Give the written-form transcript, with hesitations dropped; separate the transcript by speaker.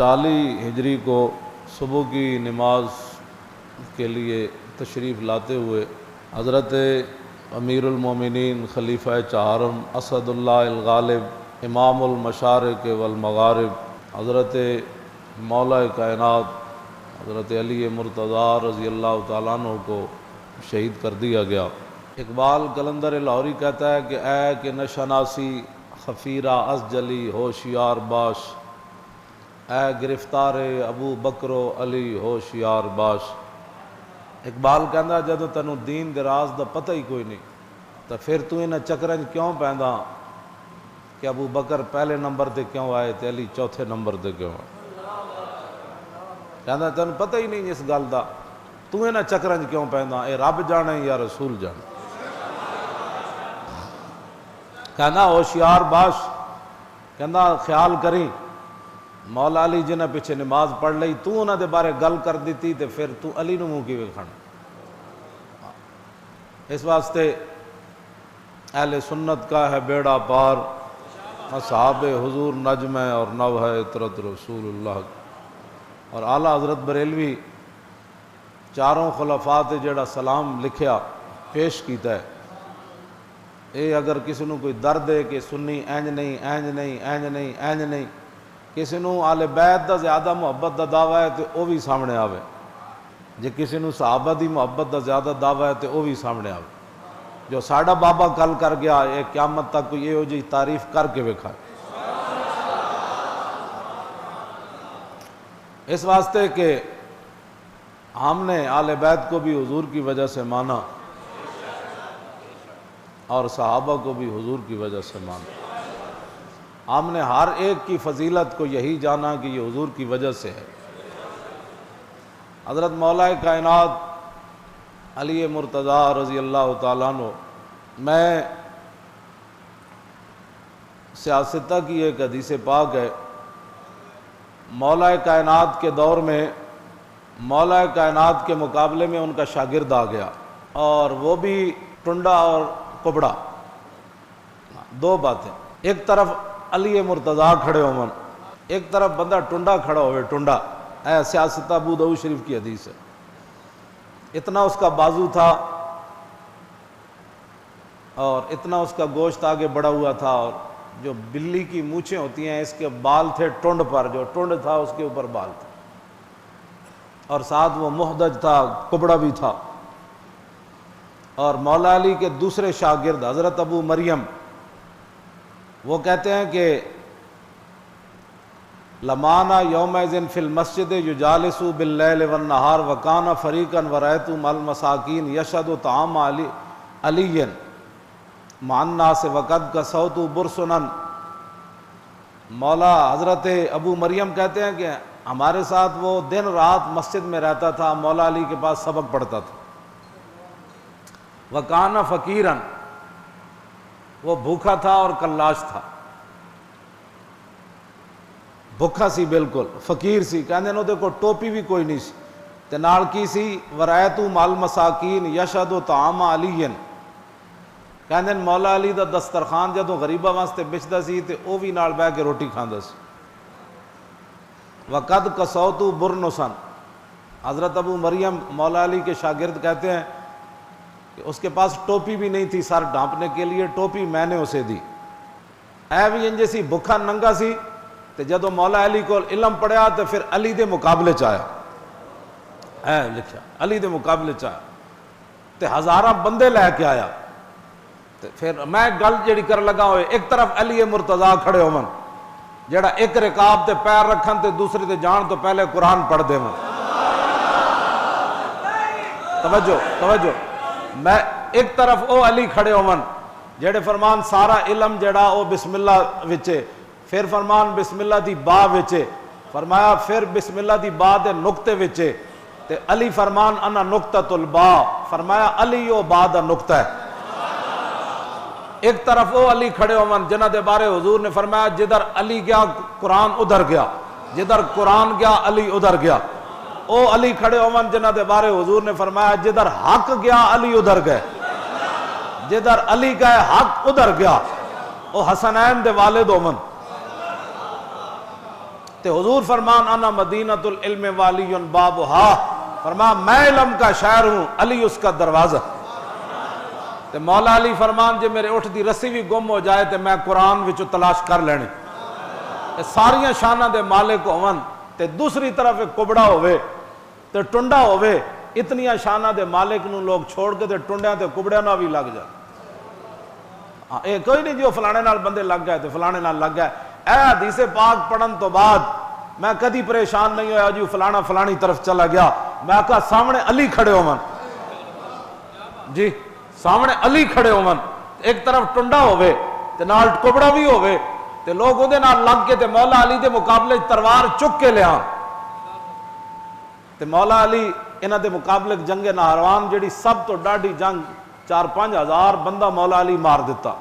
Speaker 1: 40 ہجری کو صبح کی نماز کے لیے تشریف لاتے ہوئے حضرت امیر المومنین خلیفہ چہارم اسد اللہ الغالب امام المشارق والمغارب حضرت مولا کائنات حضرت علی مرتضیٰ رضی اللہ تعالیٰ عنہ کو شہید کر دیا گیا۔ اقبال قلندر لاہوری کہتا ہے کہ اے کہ نشناسی خفیرہ از جلی ہوشیار باش، اے گرفتار ابو بکر و علی ہوشیار باش۔ اقبال کہندا جدوں تینوں دین دے راز دا پتہ ہی کوئی نہیں تو پھر تو انہاں چکرن کیوں پیندا کہ ابو بکر پہلے نمبر تے کیوں آئے تے علی چوتھے نمبر تے کیوں آئے؟ کہندا تینوں پتہ ہی نہیں اس گل دا، تو انہاں چکرن کیوں پیندا، اے رب جانے یا رسول جانے۔ کہنا ہوشیار باش، کہنا خیال کریں مولا علی جنہیں پیچھے نماز پڑھ لئی تو انہاں دے بارے گل کر دیتی تے پھر تو علی نو منہ کی وکھانا۔ اس واسطے اہل سنت کا ہے بیڑا پار، اصحاب حضور نجم ہے اور نو ہے عطرت رسول اللہ۔ اور اعلیٰ حضرت بریلوی چاروں خلفاء تے جڑا سلام لکھیا پیش کیتا ہے، اے اگر کسی نو کوئی درد ہے کہ سنی اینج نہیں اینج نہیں اینج نہیں اینج نہیں، کسی نو آل بیت دا زیادہ محبت دا دعویٰ ہے تو وہ بھی سامنے آوے، جے کسی نو صحابہ دی محبت دا زیادہ دعویٰ ہے تو وہ بھی سامنے آوے۔ جو ساڑھا بابا کل کر گیا اے قیامت تک کوئی یہ ہو جی تعریف کر کے وکھائے۔ اس واسطے کہ ہم نے آل بیت کو بھی حضور کی وجہ سے مانا اور صحابہ کو بھی حضور کی وجہ سے مانا۔ ہم نے ہر ایک کی فضیلت کو یہی جانا کہ یہ حضور کی وجہ سے ہے۔ حضرت مولا کائنات علی مرتضیٰ رضی اللہ تعالیٰ عنہ، میں سیاستہ کی ایک حدیث پاک ہے، مولا کائنات کے دور میں مولا کائنات کے مقابلے میں ان کا شاگرد آ گیا، اور وہ بھی ٹنڈا اور کبڑا، دو باتیں، ایک طرف علی مرتضیٰ کھڑے ہوں، ایک طرف بندہ ٹنڈا کھڑا ہوئے، ٹنڈا، اے سیاستہ ابو داؤد شریف کی حدیث ہے۔ اتنا اس کا بازو تھا اور اتنا اس کا گوشت آگے بڑا ہوا تھا، اور جو بلی کی مونچھیں ہوتی ہیں اس کے بال تھے ٹنڈ پر، جو ٹنڈ تھا اس کے اوپر بال تھا، اور ساتھ وہ محدج تھا، کبڑا بھی تھا۔ اور مولا علی کے دوسرے شاگرد حضرت ابو مریم، وہ کہتے ہیں کہ لمانا یومئذ فی المسجد یجالس باللیل والنہار وکان فریقا ورأیت مع المساکین یشہد طعام علی مع الناس وقد کسوت برسنا۔ مولا حضرت ابو مریم کہتے ہیں کہ ہمارے ساتھ وہ دن رات مسجد میں رہتا تھا، مولا علی کے پاس سبق پڑھتا تھا۔ وکان فقیرا، وہ بھوکا تھا اور کلاش تھا، بھوکا سی بالکل، فقیر سی، کہندے نے کو ٹوپی بھی کوئی نہیں سی تے نال کی سی ورایت مع المساکین یشہد طعام علی، کہندے مولا علی دا دسترخوان جدوں غریباں واسطے بچدا سی تے او بھی نال بیٹھ کے روٹی کھاندا سی۔ وقد کسوت برنسا، حضرت ابو مریم مولا علی کے شاگرد کہتے ہیں کہ اس کے پاس ٹوپی بھی نہیں تھی سر ڈھانپنے کے لیے، ٹوپی میں نے اسے دی، اے بھی انجے سی بھکھا ننگا سی تے جدو مولا علی کو علم پڑھیا تو پھر علی دے مقابلے چاہیا، اے لکھیا علی دے مقابلے چاہیا تے ہزارہ بندے لے کے آیا۔ تے پھر میں گل جڑی کر لگا ہوئے، ایک طرف علی مرتضیٰ کھڑے ہون جڑا ایک رکاب تے پیر رکھن تے دوسرے تے جان تو پہلے قرآن پڑھ دے من، توجہ، میں ایک طرف او علی کھڑے ہون جڑے فرمان سارا علم جڑا او بسم اللہ وچے، پھر فرمان بسم اللہ دی با وچے، فرمایا پھر بسم اللہ دی با دے نقطے وچے، تے علی فرمان انا نقطۃ البا، فرمایا علی او با دا نقطہ ہے۔ ایک طرف او علی کھڑے ہون جنہ دے بارے حضور نے فرمایا جدھر علی گیا قرآن ادھر گیا، جدھر قرآن گیا علی ادھر گیا۔ او علی کھڑے ہون جنہ دے بارے حضور نے فرمایا جدھر حق گیا علی ادھر گئے، جدھر علی گئے حق ادھر گیا۔ او حسنین دے والد ہون، تے حضور فرمان انا مدینۃ العلم والی بابھا، فرمان میں علم کا شہر ہوں، علی اس کا دروازہ۔ تے مولا علی فرمان جے میرے اٹھ دی رسی بھی گم ہو جائے تے میں قرآن وچوں تلاش کر لینے۔ ساریاں شانہ دے مالک ہون تے دوسری طرف ایک کبڑا ہوئے تے ٹنڈا ہوئے، اتنیاں شانہ دے مالک نو لوگ چھوڑ کے تے ٹنڈیاں تے کبڑیاں نہ بھی لگ جائے۔ اے کوئی نہیں جو فلانے نال بندے لگ گئے تے فلانے نال لگ گئے۔ اے حدیث پاک پڑھن تو بعد میں کدی پریشان نہیں ہویا جی فلانا فلانی طرف چلا گیا، میں کہا سامنے علی کھڑے ہون، جی سامنے علی کھڑے ہون، ایک طرف ٹنڈا ہوئے تے نال کبڑا بھی ہوئے تے لوگ وہ دے نال لگ کے تے مولا علی دے مقابلے تلوار چک کے لیا تے مولا علی انہاں دے مقابلے جنگ نہروان جڑی سب تو ڈاڈی جنگ 4-5 ہزار بندہ مولا علی مار دیتا۔